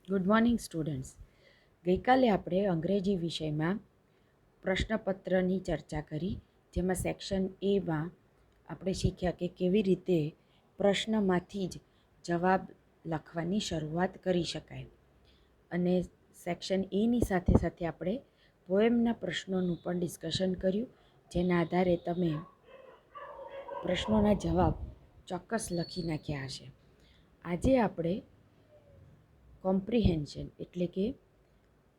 Good morning students. ગઈકાલે આપણે અંગ્રેજી વિષયમાં પ્રશ્નપત્રની ચર્ચા કરી, જેમાં સેક્શન એમાં આપણે શીખ્યા કે કેવી રીતે પ્રશ્નમાંથી જ જવાબ લખવાની શરૂઆત કરી શકાય. અને સેક્શન એની સાથે સાથે આપણે પોએમના પ્રશ્નોનું પણ ડિસ્કશન કર્યું, જેના આધારે તમે પ્રશ્નોના જવાબ ચોક્કસ લખી નાખ્યા હશે. આજે આપણે કોમ્પ્રિહેન્શન એટલે કે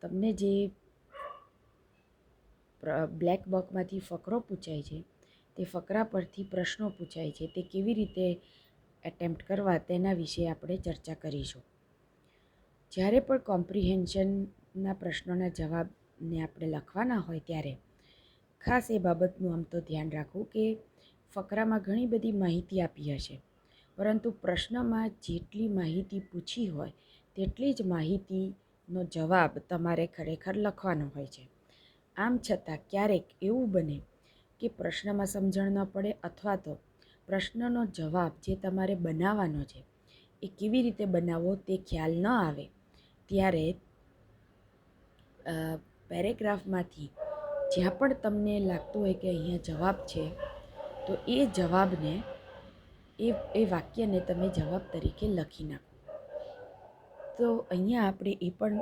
તમને જે બ્લેક બોક્સમાંથી ફકરો પૂછાય છે તે ફકરા પરથી પ્રશ્નો પૂછાય છે તે કેવી રીતે એટેમ્પ્ટ કરવા તેના વિશે આપણે ચર્ચા કરીશું. જ્યારે પણ કોમ્પ્રિહેન્શનના પ્રશ્નોના જવાબને આપણે લખવાના હોય ત્યારે ખાસ એ બાબતનું આમ તો ધ્યાન રાખવું કે ફકરામાં ઘણી બધી માહિતી આપી હશે, પરંતુ પ્રશ્નમાં જેટલી માહિતી પૂછી હોય તેટલી જ માહિતીનો જવાબ તમારે ખરેખર લખવાનો હોય છે. આમ છતાં ક્યારેક એવું બને કે પ્રશ્નમાં સમજણ ન પડે અથવા તો પ્રશ્નનો જવાબ જે તમારે બનાવવાનો છે એ કેવી રીતે બનાવવો તે ખ્યાલ ન આવે, ત્યારે પેરેગ્રાફમાંથી જ્યાં પણ તમને લાગતું હોય કે અહીંયા જવાબ છે તો એ જવાબને એ વાક્યને તમે જવાબ તરીકે લખી નાખો. તો અહીંયા આપણે એ પણ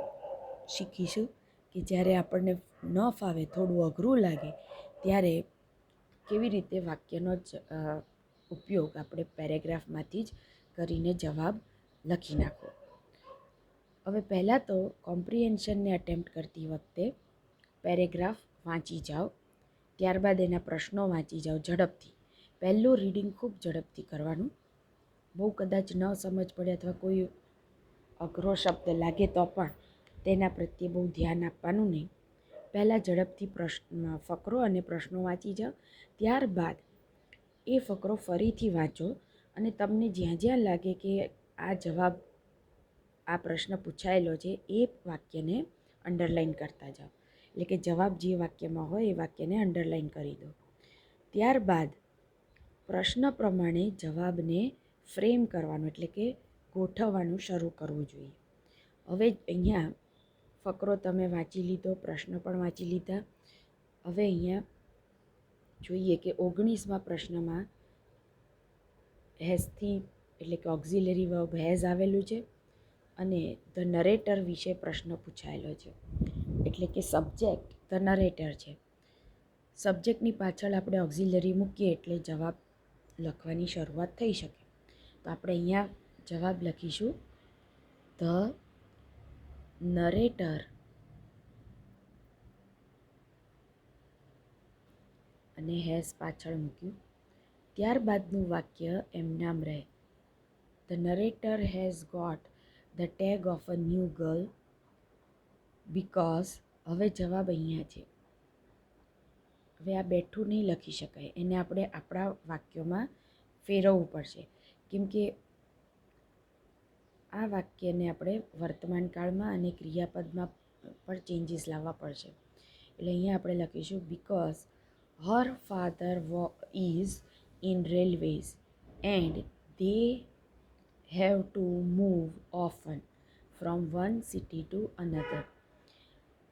શીખીશું કે જ્યારે આપણને ન ફાવે, થોડું અઘરું લાગે, ત્યારે કેવી રીતે વાક્યનો ઉપયોગ આપણે પેરેગ્રાફમાંથી જ કરીને જવાબ લખી નાખો. હવે પહેલાં તો કોમ્પ્રિહેન્શનને અટેમ્પ્ટ કરતી વખતે પેરેગ્રાફ વાંચી જાઓ, ત્યારબાદ એના પ્રશ્નો વાંચી જાઓ ઝડપથી. પહેલું રીડિંગ ખૂબ ઝડપથી કરવાનું. બહુ કદાચ ન સમજ પડે અથવા કોઈ અઘરો શબ્દ લાગે તો પણ તેના પ્રત્યે બહુ ધ્યાન આપવાનું નહીં. પહેલાં ઝડપથી ફકરો અને પ્રશ્નો વાંચી જાઓ, ત્યારબાદ એ ફકરો ફરીથી વાંચો અને તમને જ્યાં જ્યાં લાગે કે આ જવાબ આ પ્રશ્ન પૂછાયેલો છે એ વાક્યને અંડરલાઇન કરતા જાઓ. એટલે કે જવાબ જે વાક્યમાં હોય એ વાક્યને અંડરલાઇન કરી દો. ત્યારબાદ પ્રશ્ન પ્રમાણે જવાબને ફ્રેમ કરવાનું એટલે કે ગોઠવવાનું શરૂ કરવું જોઈએ. હવે અહીંયા ફકરો તમે વાંચી લીધો, પ્રશ્ન પણ વાંચી લીધા. હવે અહીંયા જોઈએ કે 19મા પ્રશ્નમાં હેઝથી એટલે કે ઓક્ઝિલરી વર્બ હેઝ આવેલું છે અને ધ નરેટર વિશે પ્રશ્ન પૂછાયેલો છે. એટલે કે સબ્જેક્ટ ધ નરેટર છે. સબ્જેક્ટની પાછળ આપણે ઓક્ઝિલરી મૂકીએ એટલે જવાબ લખવાની શરૂઆત થઈ શકે. તો આપણે અહીંયા જવાબ લખીશું ધ નરેટર અને હેઝ પાછળ મૂક્યું. ત્યારબાદનું વાક્ય એમ નામ રહે, the narrator has got the tag of a new girl because. હવે જવાબ અહીંયા છે. હવે આ બેઠું નહીં લખી શકાય, એને આપણે આપણા વાક્યોમાં ફેરવવું પડશે, કેમ કે આ વાક્યને આપણે વર્તમાન કાળમાં અને ક્રિયાપદમાં પણ ચેન્જીસ લાવવા પડશે. એટલે અહીંયા આપણે લખીશું because her father is in railways and they have to move often from one city to another.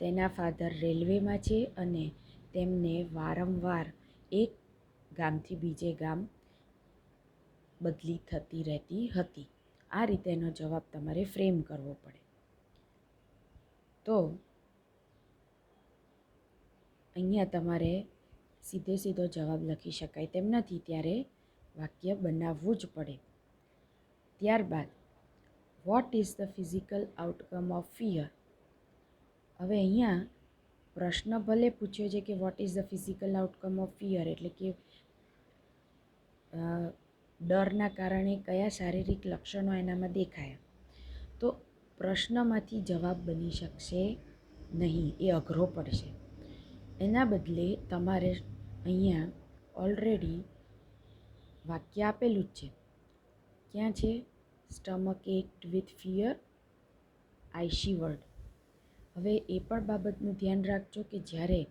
તેના ફાધર રેલવેમાં છે અને તેમને વારંવાર એક ગામથી બીજે ગામ બદલી થતી રહેતી હતી. આ રીતે એનો જવાબ તમારે ફ્રેમ કરવો પડે. તો અહીંયા તમારે સીધો જવાબ લખી શકાય તેમ નથી, ત્યારે વાક્ય બનાવવું જ પડે. ત્યારબાદ what is the physical outcome of fear. હવે અહીંયા પ્રશ્ન ભલે પૂછ્યો છે કે what is the physical outcome of fear, એટલે કે ડરના કારણે કયા શારીરિક લક્ષણો એનામાં દેખાયા. તો પ્રશ્નમાંથી જવાબ બની શકશે નહીં, એ અઘરો પડશે. એના બદલે તમારે અહીંયા ઓલરેડી વાક્ય આપેલું જ છે. ક્યાં છે? સ્ટમક એકડ વિથ ફિયર, આઈ શિવર્ડ. હવે એ પણ બાબતનું ધ્યાન રાખજો કે જ્યારે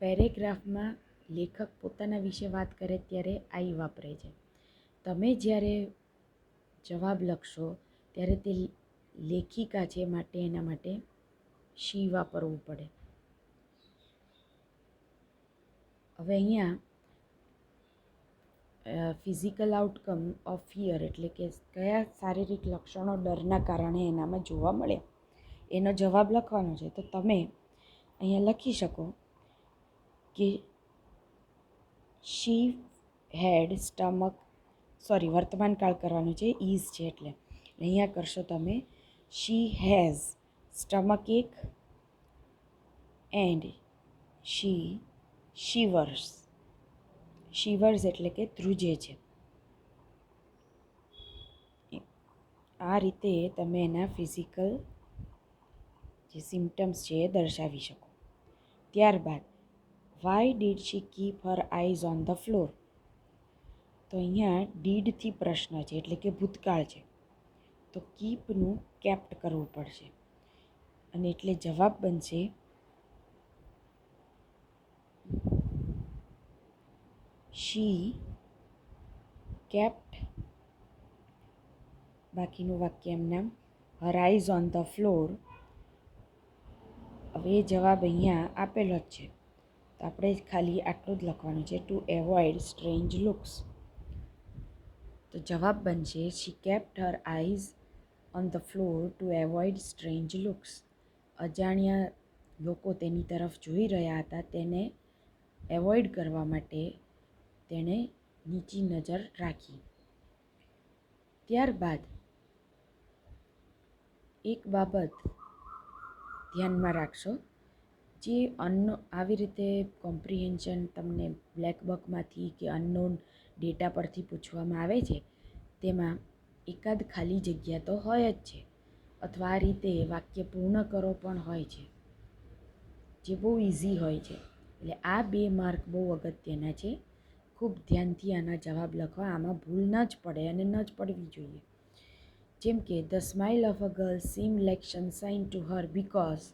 પેરેગ્રાફમાં લેખક પોતાના વિશે વાત કરે ત્યારે આઈ વાપરે છે. તમે જ્યારે જવાબ લખશો ત્યારે તે લેખિકા છે માટે એના માટે શી વાપરવું પડે. હવે અહીંયા ફિઝિકલ આઉટકમ ઓફ ફિયર એટલે કે કયા શારીરિક લક્ષણો ડરના કારણે એનામાં જોવા મળે એનો જવાબ લખવાનો છે. તો તમે અહીંયા લખી શકો કે શી હેડ સ્ટમક, વર્તમાન કાળ કરવાનું છે, ઇઝ છે એટલે અહીંયા કરશો તમે શી હેઝ સ્ટમક એક એન્ડ શી શિવર્સ એટલે કે ધ્રુજે છે. આ રીતે તમે એના ફિઝિકલ જે સિમ્ટમ્સ છે એ દર્શાવી શકો. ત્યારબાદ why did she keep her eyes on the floor. તો અહીંયા ડીડથી પ્રશ્ન છે એટલે કે ભૂતકાળ છે, તો કીપનું કેપ્ટ કરવું પડશે અને એટલે જવાબ બનશે શી કેપ્ટ, બાકીનું વાક્ય એમનામ her eyes on the floor. હવે એ જવાબ અહીંયા આપેલો જ છે, તો આપણે ખાલી આટલું જ લખવાનું છે, ટુ એવોઇડ સ્ટ્રેન્જ લુક્સ. તો જવાબ બનશે she kept her eyes on the floor to avoid strange looks. અજાણ્યા લોકો તેની તરફ જોઈ રહ્યા હતા, તેને એવોઇડ કરવા માટે તેણે નીચી નજર રાખી. ત્યારબાદ એક બાબત ધ્યાનમાં રાખશો, જે આવી રીતે કોમ્પ્રિહેન્શન તમને બ્લેક બકમાંથી કે અનનોન ડેટા પરથી પૂછવામાં આવે છે, તેમાં એકાદ ખાલી જગ્યા તો હોય જ છે, અથવા આ રીતે વાક્ય પૂર્ણ કરો પણ હોય છે, જે બહુ ઇઝી હોય છે. એટલે આ 2 માર્ક બહુ અગત્યના છે. ખૂબ ધ્યાનથી આના જવાબ લખવા, આમાં ભૂલ ન જ પડે અને ન જ પડવી જોઈએ. જેમ કે the smile of a girl seem like sunshine to her because,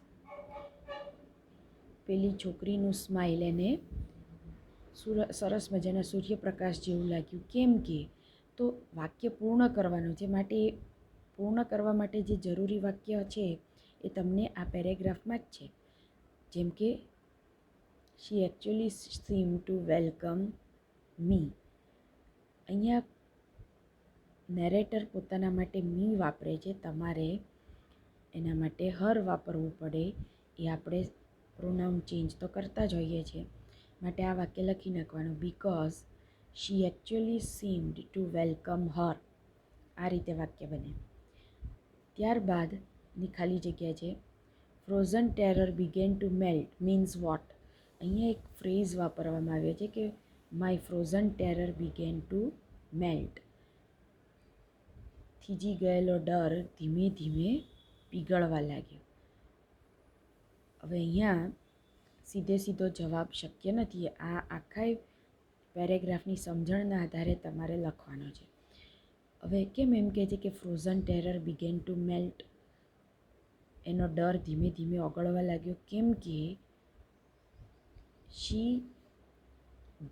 પેલી છોકરીનું સ્માઇલ એને સરસ મજાના સૂર્યપ્રકાશ જેવું લાગ્યું. કેમ કે, તો વાક્ય પૂર્ણ કરવાનું છે, માટે પૂર્ણ કરવા માટે જે જરૂરી વાક્ય છે એ તમને આ પેરેગ્રાફમાં જ છે. જેમ કે શી એકચ્યુઅલી સીમ ટુ વેલકમ મી. અહીંયા નેરેટર પોતાના માટે મી વાપરે છે, તમારે એના માટે હર વાપરવું પડે. એ આપણે પ્રોનાઉન ચેન્જ તો કરતા જ હોઈએ છીએ, માટે આ વાક્ય લખી નાખવાનું because she actually seemed to welcome her. આ રીતે વાક્ય બને. ત્યારબાદની ખાલી જગ્યા છે frozen terror began to melt means what. અહીંયા એક ફ્રેઝ વાપરવામાં આવ્યો છે કે my frozen terror began to melt. થીજી ગયેલો ડર ધીમે ધીમે પીગળવા લાગ્યો. હવે અહીંયા સીધો જવાબ શક્ય નથી. આ આખા પેરેગ્રાફની સમજણના આધારે તમારે લખવાનો છે. હવે કેમ એમ કહે છે કે frozen terror began to melt, એનો ડર ધીમે ધીમે ઓગળવા લાગ્યો, કેમ કે she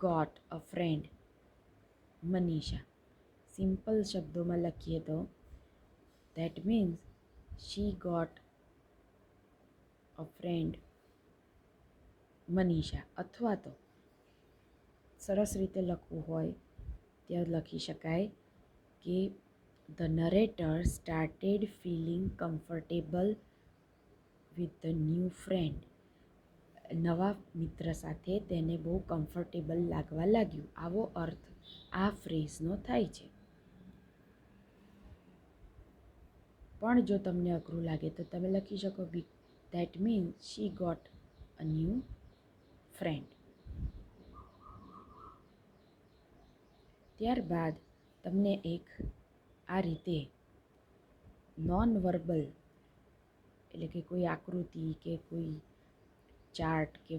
got a friend Manisha. Simple શબ્દોમાં લખીએ તો that means she got a friend Manisha. અથવા તો સરસ રીતે લખવું હોય ત્યાં લખી શકાય કે the narrator started feeling comfortable with the new friend. નવા મિત્ર સાથે તેને બહુ કમ્ફર્ટેબલ લાગવા લાગ્યું. આવો અર્થ આ ફ્રેઝનો થાય છે. પણ જો તમને અઘરું લાગે તો તમે લખી શકો that means she got a new friend. ત્યારબાદ તમને એક આ રીતે નોન વર્બલ એટલે કે કોઈ આકૃતિ કે કોઈ ચાર્ટ કે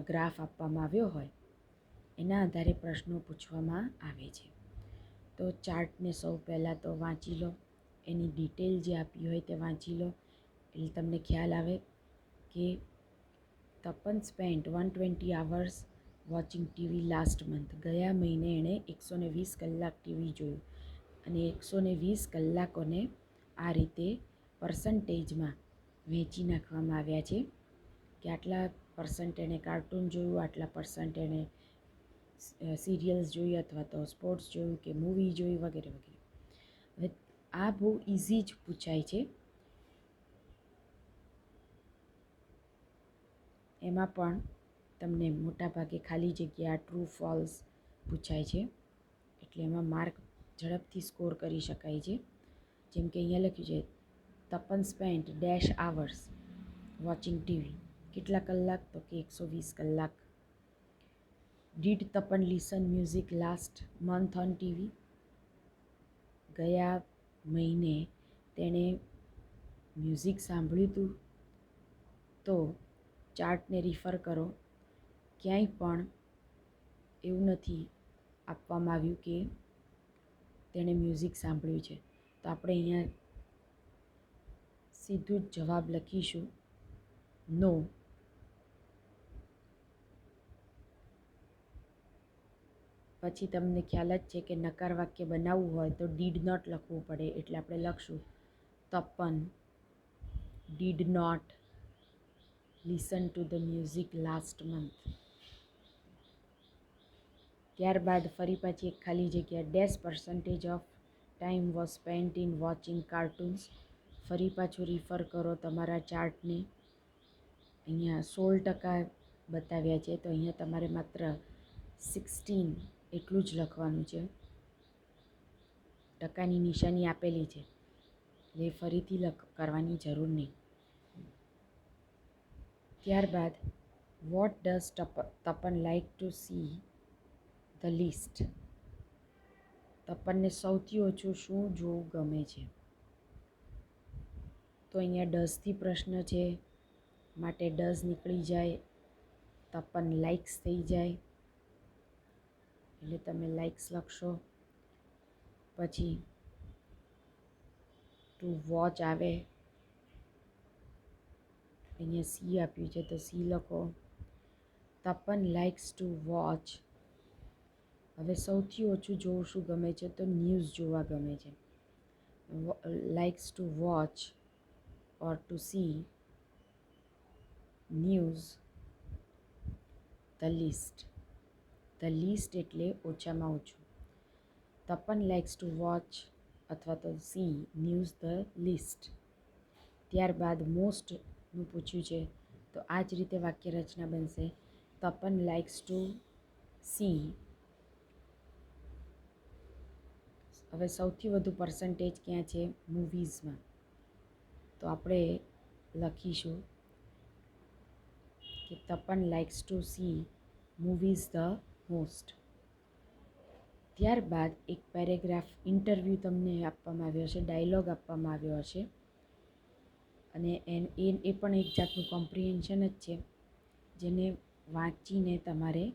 ગ્રાફ આપવામાં આવ્યો હોય, એના આધારે પ્રશ્નો પૂછવામાં આવે છે. તો ચાર્ટને સૌ પહેલાં તો વાંચી લો, એની ડિટેલ જે આપી હોય તે વાંચી લો, એટલે તમને ખ્યાલ આવે કે Tapan spent 120 hours watching TV last month. ગયા મહિને એણે 120 કલાક ટીવી જોયું અને 120 કલાકોને આ રીતે પર્સન્ટેજમાં વહેંચી નાખવામાં આવ્યા છે કે આટલા પર્સન્ટ એણે કાર્ટૂન જોયું, આટલા પર્સન્ટ એણે સિરિયલ્સ જોઈ અથવા તો સ્પોર્ટ્સ જોયું કે મૂવી જોઈ વગેરે વગેરે. હવે આ બહુ ઇઝી જ પૂછાય છે. એમાં પણ તમને મોટાભાગે ખાલી જગ્યા ટ્રુ ફોલ્સ પૂછાય છે, એટલે એમાં માર્ક ઝડપથી સ્કોર કરી શકાય છે. જેમ કે અહીંયા લખ્યું છે Tapan spent dash hours watching TV. કેટલા કલાક? તો કે 120 કલાક. Did Tapan listen music last month on TV? ગયા મહિને તેણે મ્યુઝિક સાંભળ્યું હતું? તો ચાર્ટને રિફર કરો. ક્યાંય પણ એવું નથી આપવામાં આવ્યું કે તેણે મ્યુઝિક સાંભળ્યું છે, તો આપણે અહીંયા સીધું જ જવાબ લખીશું નો. પછી તમને ખ્યાલ જ છે કે નકાર વાક્ય બનાવવું હોય તો ડીડ નોટ લખવું પડે, એટલે આપણે લખશું Tapan did not listen to the music last month. ત્યારબાદ ફરી પાછી એક ખાલી જગ્યા dash percentage of time was spent in watching cartoons. ફરી પાછું રિફર કરો તમારા ચાર્ટને. અહીંયા 16% બતાવ્યા છે, તો અહીંયા તમારે માત્ર 16 એટલું જ લખવાનું છે. ટકાની નિશાની આપેલી છે, એટલે ફરીથી કરવાની જરૂર નહીં. ત્યારબાદ what does Tapan like to see the list? તપનને સૌથી ઓછું શું જોવું ગમે છે? તો અહીંયા ડઝથી પ્રશ્ન છે, માટે ડઝ નીકળી જાય, તપન લાઇક્સ થઈ જાય, એટલે તમે લાઇક્સ લખશો. પછી ટુ વોચ આવે, અહીંયા સી આપ્યું છે તો સી લખો. Tapan likes to watch. હવે સૌથી ઓછું જોવું શું ગમે છે? તો ન્યૂઝ જોવા ગમે છે. Likes to watch or to see news the list. The list એટલે ઓછામાં ઓછું. તપન લાઇક્સ ટુ વોચ અથવા તો સી ન્યૂઝ ધ લિસ્ટ. ત્યારબાદ મોસ્ટનું પૂછ્યું છે, તો આ જ રીતે વાક્ય રચના બનશે તપન લાઇક્સ ટુ સી. હવે સૌથી વધુ પર્સન્ટેજ ક્યાં છે? મૂવીઝમાં. તો આપણે લખીશું કે Tapan likes to C movies the most. ત્યારબાદ એક પેરેગ્રાફ ઇન્ટરવ્યૂ તમને આપવામાં આવ્યો હશે, ડાયલોગ આપવામાં આવ્યો હશે, અને એ પણ એક જાતનું કોમ્પ્રિહેન્શન જ છે, જેને વાંચીને તમારે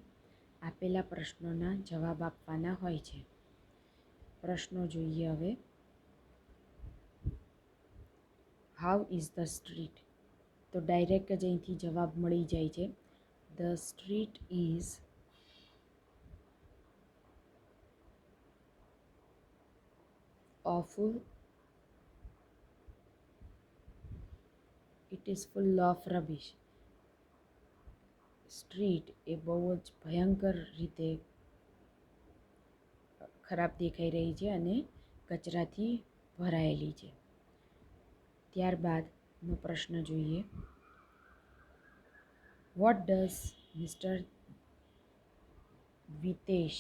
આપેલા પ્રશ્નોના જવાબ આપવાના હોય છે. પ્રશ્નો જોઈએ હવે. How is the street? તો ડાયરેક્ટ જ અહીંથી જવાબ મળી જાય છે. The street is awful. It is full of rubbish. સ્ટ્રીટ એ બહુ જ ભયંકર રીતે ખરાબ દેખાઈ રહી છે અને કચરાથી ભરાયેલી છે. ત્યારબાદનો પ્રશ્ન જોઈએ. What does mister Vitesh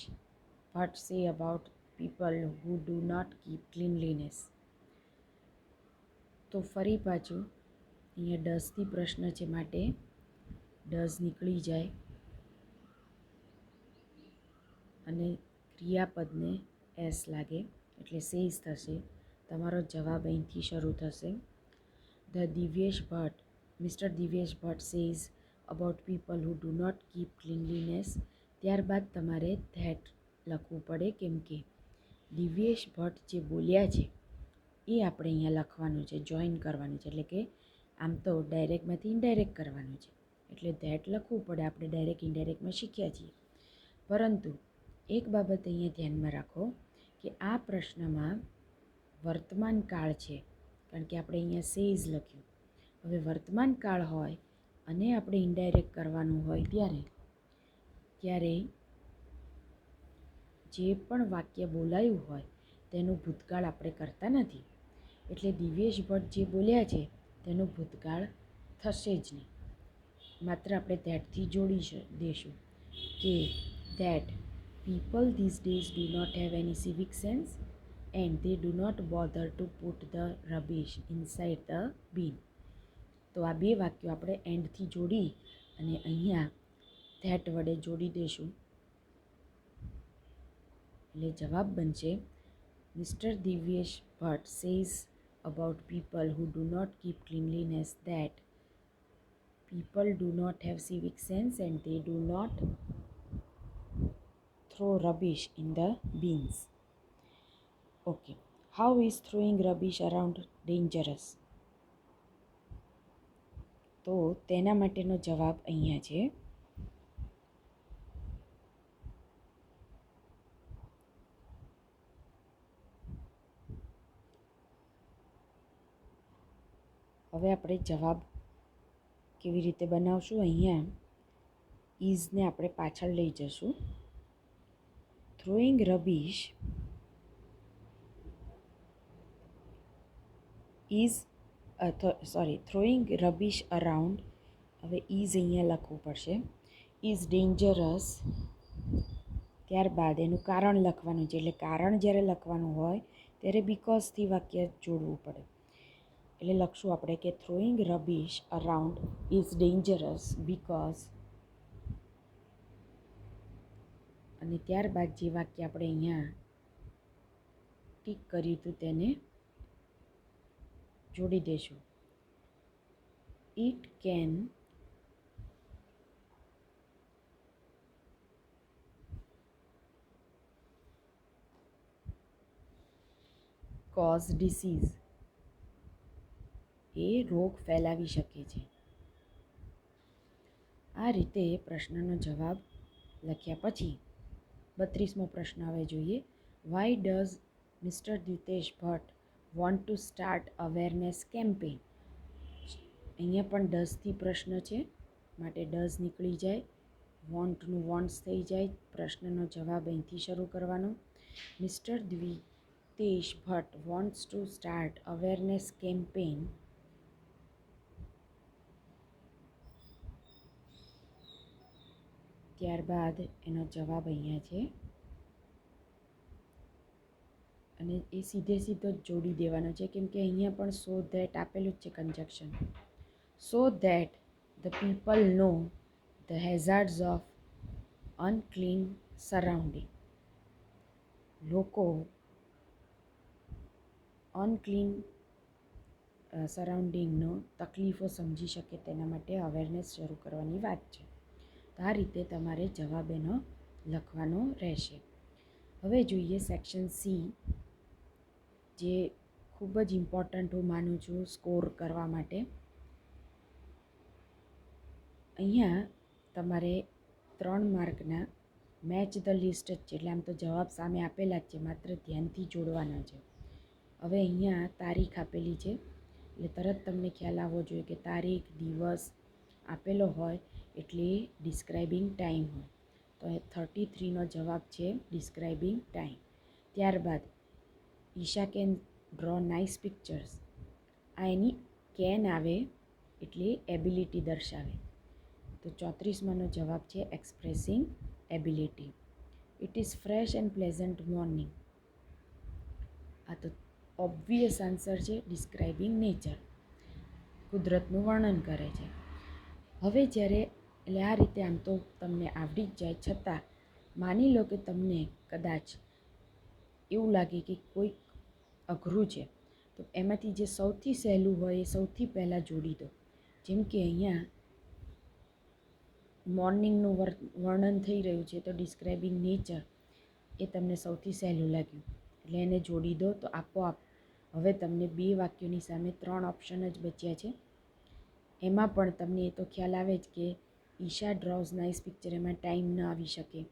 Bhatt say about people who do not keep cleanliness? તો ફરી પાછું અહીંયા ડઝથી પ્રશ્ન છે, માટે ડઝ નીકળી જાય અને ક્રિયાપદને એસ લાગે, એટલે સેઝ થશે. તમારો જવાબ અહીંથી શરૂ થશે. The Divyesh Bhatt mister Divyesh Bhatt says about people who do not keep cleanliness. ત્યારબાદ તમારે ધેટ લખવું પડે, કેમ કે દિવ્યેશ ભટ્ટ જે બોલ્યા છે એ આપણે અહીંયા લખવાનું છે, જોઈન કરવાનું છે. એટલે કે આમ તો ડાયરેક્ટમાંથી ઇનડાયરેક્ટ કરવાનું છે, એટલે ધેટ લખવું પડે. આપણે ડાયરેક્ટ ઇનડાયરેક્ટમાં શીખ્યા છીએ. પરંતુ એક બાબત અહીંયા ધ્યાનમાં રાખો કે આ પ્રશ્નમાં વર્તમાન કાળ છે, કારણ કે આપણે અહીંયા સેઝ લખ્યું. હવે વર્તમાન કાળ હોય અને આપણે ઇનડાયરેક્ટ કરવાનું હોય ત્યારે જે પણ વાક્ય બોલાયું હોય તેનું ભૂતકાળ આપણે કરતા નથી. એટલે દિવ્યેશ ભટ્ટ જે બોલ્યા છે તેનું ભૂતકાળ થશે જ નહીં. માત્ર આપણે ધેટથી જોડી દઈશું કે that people these days do not have any civic sense and they do not bother to put the rubbish inside the bin. તો આ બે વાક્યો આપણે એન્ડથી જોડી અને અહીંયા ધેટ વડે જોડી દઈશું. એટલે જવાબ બનશે mister Divyesh Bhatt says about people who do not keep cleanliness that people do not have civic sense and they do not throw rubbish in the bins. Okay. How is throwing rubbish around dangerous? તો તેના માટેનો જવાબ અહીંયા છે. હવે આપણે જવાબ કેવી રીતે બનાવશું? અહીંયા ઇઝને આપણે પાછળ લઈ જશું. Throwing rubbish throwing rubbish around, હવે ઇઝ અહીંયા લખવું પડશે. ઇઝ ડેન્જરસ, ત્યારબાદ એનું કારણ લખવાનું છે. એટલે કારણ જ્યારે લખવાનું હોય ત્યારે બીકોઝથી વાક્ય જોડવું પડે. એટલે લખશું આપણે કે throwing rubbish around is dangerous because, અને ત્યારબાદ જે વાક્ય આપણે અહીંયા ટીક કર્યું હતું તેને જોડી દઈશું. ઇટ કેન કોઝ ડિસીઝ, એ રોગ ફેલાવી શકે છે. આ રીતે પ્રશ્નનો જવાબ લખ્યા પછી 32મો પ્રશ્ન હવે જોઈએ. Why does mister Ditesh Bhatt want to start awareness campaign? અહીંયા પણ ડઝથી પ્રશ્ન છે માટે ડઝ નીકળી જાય, વોન્ટનું વોન્ટ્સ થઈ જાય. પ્રશ્નનો જવાબ અહીંથી શરૂ કરવાનો. Mister Ditesh Bhatt wants to start awareness campaign ત્યારબાદ એનો જવાબ અહીંયા છે અને એ સીધે સીધો જ જોડી દેવાનો છે, કેમ કે અહીંયા પણ સો ધેટ આપેલું જ છે conjunction. So that the people know the hazards of unclean surrounding, લોકો અનક્લીન સરાઉન્ડિંગનો તકલીફો સમજી શકે તેના માટે અવેરનેસ શરૂ કરવાની વાત છે. તો આ રીતે તમારે જવાબ એનો લખવાનો રહેશે. હવે જોઈએ સેક્શન સી, જે ખૂબ જ ઇમ્પોર્ટન્ટ હું માનું છું સ્કોર કરવા માટે. અહીંયા તમારે 3 માર્કના મેચ ધ લિસ્ટ જ છે. એટલે આમ તો જવાબ સામે આપેલા જ છે, માત્ર ધ્યાનથી જોડવાના છે. હવે અહીંયા તારીખ આપેલી છે એટલે તરત તમને ખ્યાલ આવવો જોઈએ કે તારીખ દિવસ આપેલો હોય એટલે ડિસ્ક્રાઇબિંગ ટાઈમ હોય. તો 33નો જવાબ છે ડિસ્ક્રાઇબિંગ ટાઈમ. ત્યારબાદ Isha can draw nice pictures, આ એની કેન આવે એટલે એબિલિટી દર્શાવે. તો 34માનો જવાબ છે expressing ability. It is fresh and pleasant morning, આ તો ઓબ્વિયસ આન્સર છે ડિસ્ક્રાઇબિંગ નેચર, કુદરતનું વર્ણન કરે છે. હવે જ્યારે એટલે આ રીતે આમ તો તમને આવડી જ જાય, છતાં માની લો કે તમને કદાચ એવું લાગે કે કોઈક અઘરું છે, તો એમાંથી જે સૌથી સહેલું હોય એ સૌથી પહેલાં જોડી દો. જેમ કે અહીંયા મોર્નિંગનું વર્ણન થઈ રહ્યું છે તો ડિસ્ક્રાઇબિંગ નેચર એ તમને સૌથી સહેલું લાગ્યું એટલે એને જોડી દો. તો આપોઆપ હવે તમને 2 વાક્યોની સામે 3 ઓપ્શન જ બચ્યા છે. એમાં પણ તમને એ તો ખ્યાલ આવે જ કે ઈશા ડ્રોઝ નાઇસ પિક્ચર, એમાં ટાઈમ ન આવી શકે.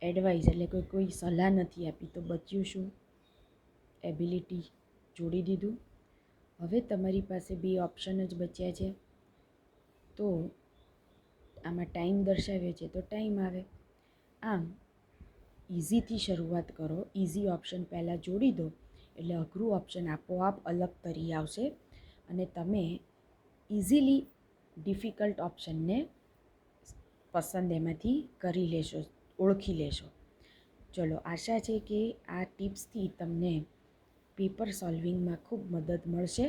એડવાઇસ એટલે કોઈ સલાહ નથી આપી, તો બચ્યું શું? એબિલિટી જોડી દીધું. હવે તમારી પાસે 2 ઓપ્શન જ બચ્યા છે. તો આમાં ટાઈમ દર્શાવ્યો છે તો ટાઈમ આવે. આમ ઇઝીથી શરૂઆત કરો. ઇઝી ઓપ્શન પહેલાં જોડી દો એટલે અઘરું ઓપ્શન આપોઆપ અલગ તરી આવશે અને તમે ઇઝીલી ડિફિકલ્ટ ઓપ્શનને પસંદ એમાંથી કરી લેશો, ઓળખી લેશો. ચલો, આશા છે કે આ ટિપ્સથી તમને પેપર સોલ્વિંગમાં ખૂબ મદદ મળશે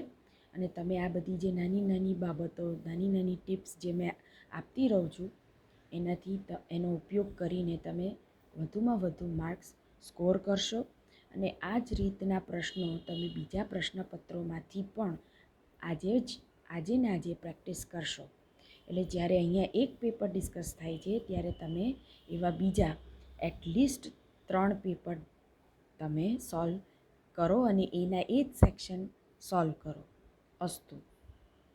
અને તમે આ બધી જે નાની નાની બાબતો, નાની નાની ટિપ્સ જે મેં આપતી રહું છું એનાથી એનો ઉપયોગ કરીને તમે વધુમાં વધુ માર્ક્સ સ્કોર કરશો અને આ જ રીતના પ્રશ્નો તમે બીજા પ્રશ્નપત્રોમાંથી પણ આજે ને આજે પ્રેક્ટિસ કરશો. એટલે જ્યારે અહીંયા એક પેપર ડિસ્કસ થાય છે ત્યારે તમે એવા બીજા એટલીસ્ટ 3 પેપર તમે સોલ્વ કરો અને એના એ જ સેક્શન સોલ્વ કરો. અસ્તુ.